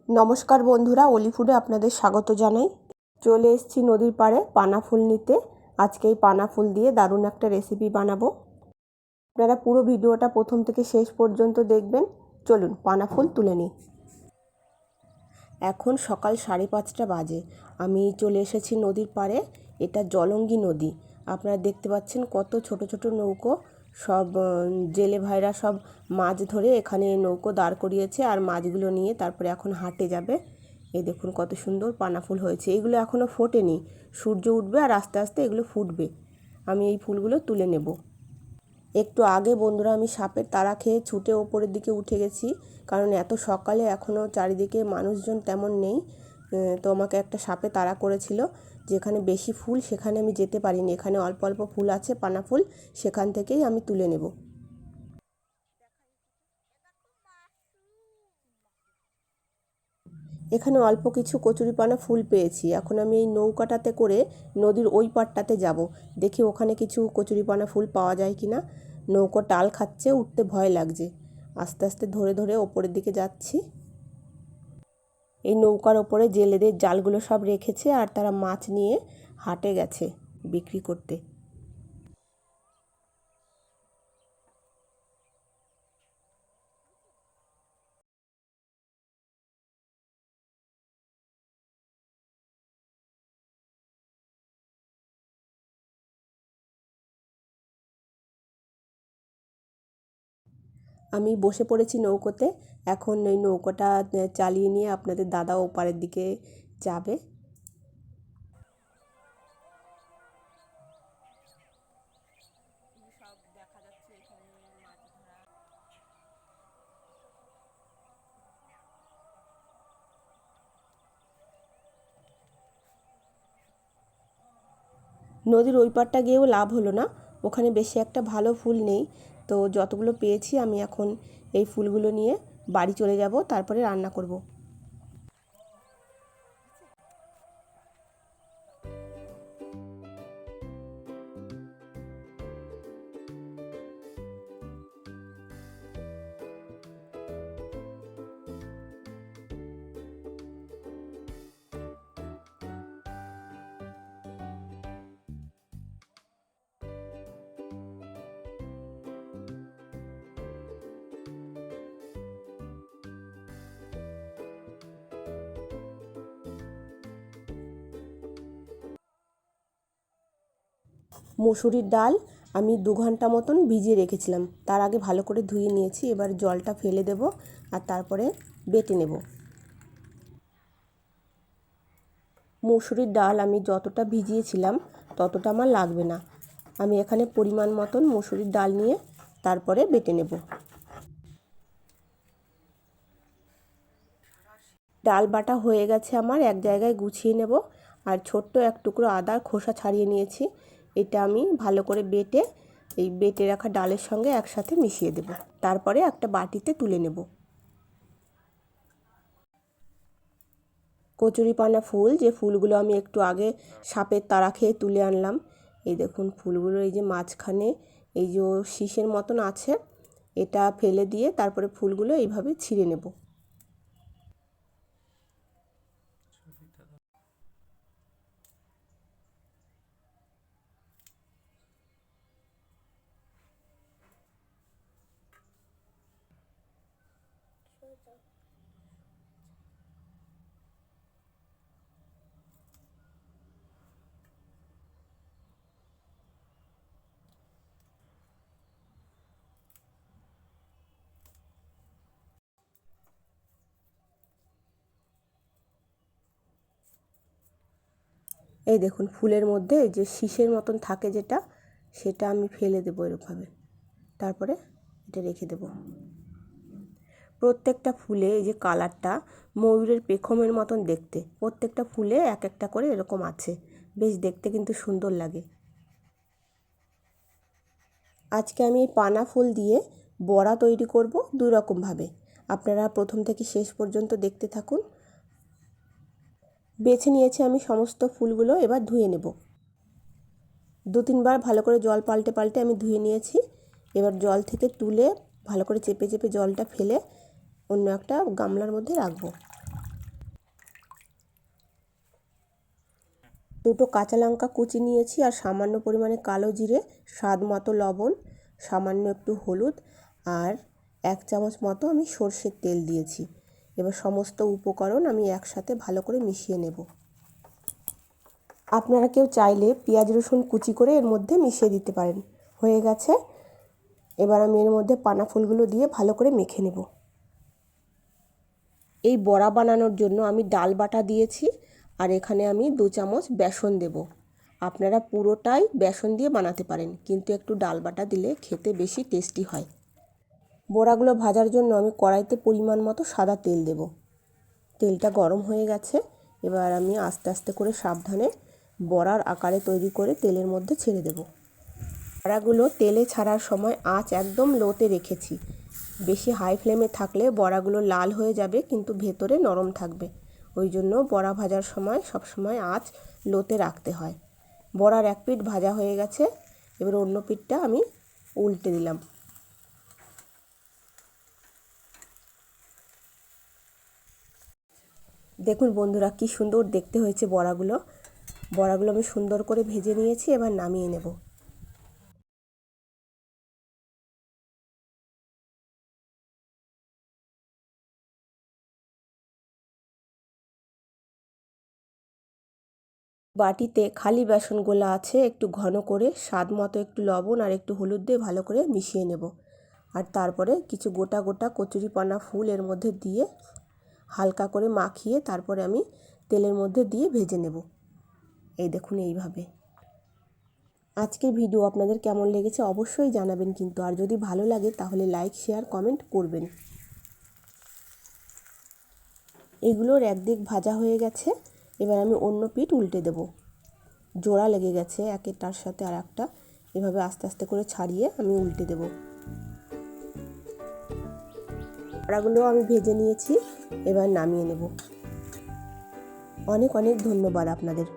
নমস্কার বন্ধুরা, OliFoodে আপনাদের স্বাগত জানাই। চলে এসেছি নদীর পাড়ে পানা ফুল নিতে। আজকে এই পানা ফুল দিয়ে দারুণ একটা রেসিপি বানাবো। আপনারা পুরো ভিডিওটা প্রথম থেকে শেষ পর্যন্ত দেখবেন। চলুন পানা ফুল তুলে নিই। এখন সকাল 5:30 বাজে। আমি চলে এসেছি নদীর পাড়ে। এটা জলঙ্গি নদী। আপনারা দেখতে পাচ্ছেন কত ছোট ছোট নৌকো, সব জেলে ভাইরা সব মাছ ধরে এখানে নৌকো দাঁড় করিয়েছে আর মাছগুলো নিয়ে তারপরে এখন হাটে যাবে। এই দেখুন কত সুন্দর পানা ফুল হয়েছে। এগুলো এখনও ফোটেনি, সূর্য উঠবে আর আস্তে আস্তে এগুলো ফুটবে। আমি এই ফুলগুলো তুলে নেব। একটু আগে বন্ধুরা আমি সাপের তাড়া খেয়ে ছুটে ওপরের দিকে উঠে গেছি, কারণ এত সকালে এখনও চারিদিকে মানুষজন তেমন নেই। তো আমাকে একটা সাপে তাড়া করেছিল। যেখানে বেশি ফুল সেখানে আমি যেতে পারিনি, এখানে অল্প অল্প ফুল আছে পানা ফুল, সেখান থেকেই আমি তুলে নেব। এখানে অল্প কিছু কচুরিপানা ফুল পেয়েছি। এখন আমি এই নৌকাটাতে করে নদীর ওই পাড়টাতে যাব, দেখি ওখানে কিছু কচুরিপানা ফুল পাওয়া যায় কিনা। নৌকো টাল খাচ্ছে, উঠতে ভয় লাগছে। আস্তে আস্তে ধরে ধরে ওপরের দিকে যাচ্ছি। এই নৌকার ওপরে জেলেদের জালগুলো সব রেখেছে আর তারা মাছ নিয়ে হাটে গেছে বিক্রি করতে। আমি বসে পড়েছি নৌকোতে। এখন এই নৌকোটা চালিয়ে নিয়ে আপনাদের দাদা ওপারের দিকে যাবে। নদীর ওই পাড়টা গিয়েও লাভ হলো না, ওখানে বেশি একটা ভালো ফুল নেই। তো যতগুলো পেয়েছি আমি এখন এই ফুলগুলো নিয়ে বাড়ি চলে যাব, তারপরে রান্না করব। মুসুরির ডাল আমি 2 ঘন্টা মতন ভিজিয়ে রেখেছিলাম, তার আগে ভালো করে ধুয়ে নিয়েছি। এবার জলটা ফেলে দেব আর তারপরে বেটে নেব। মুসুরির ডাল আমি যতটা ভিজিয়েছিলাম ততটা আমার লাগবে না। আমি এখানে পরিমাণ মতন মুসুরির ডাল নিয়ে তারপরে বেটে নেব। ডাল বাটা হয়ে গেছে আমার, এক জায়গায় গুছিয়ে নেব। আর ছোট্ট এক টুকরো আদার খোসা ছাড়িয়ে নিয়েছি। এটা আমি ভালো করে বেটে এই বেটে রাখা ডালের সঙ্গে একসাথে মিশিয়ে দেব, তারপরে একটা বাটিতে তুলে নেব। কচুরিপানা ফুল, যে ফুলগুলো আমি একটু আগে সাপের তাড়া খেয়ে তুলে আনলাম। এই দেখুন ফুলগুলো, এই যে মাঝখানে এই যে শীষের মতন আছে, এটা ফেলে দিয়ে তারপরে ফুলগুলো এইভাবে ছিঁড়ে নেব। এই দেখুন ফুলের মধ্যে যে শীষের মতন থাকে যেটা, সেটা আমি ফেলে দেবো এরকমভাবে, তারপরে এটা রেখে দেব। প্রত্যেকটা ফুলে এই যে কালারটা ময়ূরের পেখমের মতন দেখতে, প্রত্যেকটা ফুলে এক একটা করে এরকম আছে, বেশ দেখতে কিন্তু সুন্দর লাগে। আজকে আমি এই পানা ফুল দিয়ে বড়া তৈরি করব 2 রকমভাবে। আপনারা প্রথম থেকে শেষ পর্যন্ত দেখতে থাকুন। বেছে নিয়েছি আমি সমস্ত ফুলগুলো, এবার ধুয়ে নেব। 2-3 বার ভালো করে জল পাল্টে পাল্টে আমি ধুয়ে নিয়েছি। এবার জল থেকে তুলে ভালো করে চেপে চেপে জলটা ফেলে অন্য একটা গামলার মধ্যে রাখবো। দুটো কাঁচা লঙ্কা কুচি নিয়েছি আর সামান্য পরিমাণে কালো জিরে, স্বাদ মতো লবণ, সামান্য একটু হলুদ আর 1 চামচ মতো আমি সরষের তেল দিয়েছি। এবার সমস্ত উপকরণ আমি একসাথে ভালো করে মিশিয়ে নেব। আপনারা কেউ চাইলে পেঁয়াজ রসুন কুচি করে এর মধ্যে মিশিয়ে দিতে পারেন। হয়ে গেছে। এবার আমি এর মধ্যে পানা ফুলগুলো দিয়ে ভালো করে মেখে নেব। এই বড়া বানানোর জন্য আমি ডাল বাটা দিয়েছি আর এখানে আমি 2 চামচ বেসন দেব। আপনারা পুরোটাই বেসন দিয়ে বানাতে পারেন, কিন্তু একটু ডাল বাটা দিলে খেতে বেশি টেস্টি হয়। বড়াগুলো ভাজার জন্য আমি কড়াইতে পরিমাণ মতো সাদা তেল দেব। তেলটা গরম হয়ে গেছে। এবার আমি আস্তে আস্তে করে সাবধানে বড়ার আকারে তৈরি করে তেলের মধ্যে ছেড়ে দেব। বড়াগুলো তেলে ছাড়ার সময় আঁচ একদম লোতে রেখেছি। বেশি হাই ফ্লেমে থাকলে বড়াগুলো লাল হয়ে যাবে, কিন্তু ভেতরে নরম থাকবে। ওই জন্য বড়া ভাজার সময় সবসময় আঁচ লোতে রাখতে হয়। বড়ার এক পিঠ ভাজা হয়ে গেছে। এবার অন্য পিঠটা আমি উল্টে দিলাম। দেখুন বন্ধুরা, কি সুন্দর দেখতে হয়েছে বড়াগুলো। বড়াগুলো আমি সুন্দর করে ভেজে নিয়েছি। এবার নামিয়ে নেব। বাটিতে খালি বেসন গোলা আছে, একটু ঘন করে স্বাদ মতো একটু লবণ আর একটু হলুদ দিয়ে ভালো করে মিশিয়ে নেব। আর তারপরে কিছু গোটা গোটা কচুরিপানা ফুল এর মধ্যে দিয়ে হালকা করে মাখিয়ে তারপরে আমি তেলের মধ্যে দিয়ে ভেজে নেব। এই দেখুন এইভাবে। আজকের ভিডিও আপনাদের কেমন লেগেছে অবশ্যই জানাবেন কিন্তু, আর যদি ভালো লাগে তাহলে লাইক শেয়ার কমেন্ট করবেন। এগুলোর একদিক ভাজা হয়ে গেছে। এবার আমি অন্য পিঠ উল্টে দেব। জোড়া লেগে গেছে একটার সাথে আর একটা। এভাবে আস্তে আস্তে করে ছাড়িয়ে আমি উল্টে দেব। বড়াগুলো আমি ভেজে নিয়েছি। এবার নামিয়ে নেব। অনেক অনেক ধন্যবাদ আপনাদের।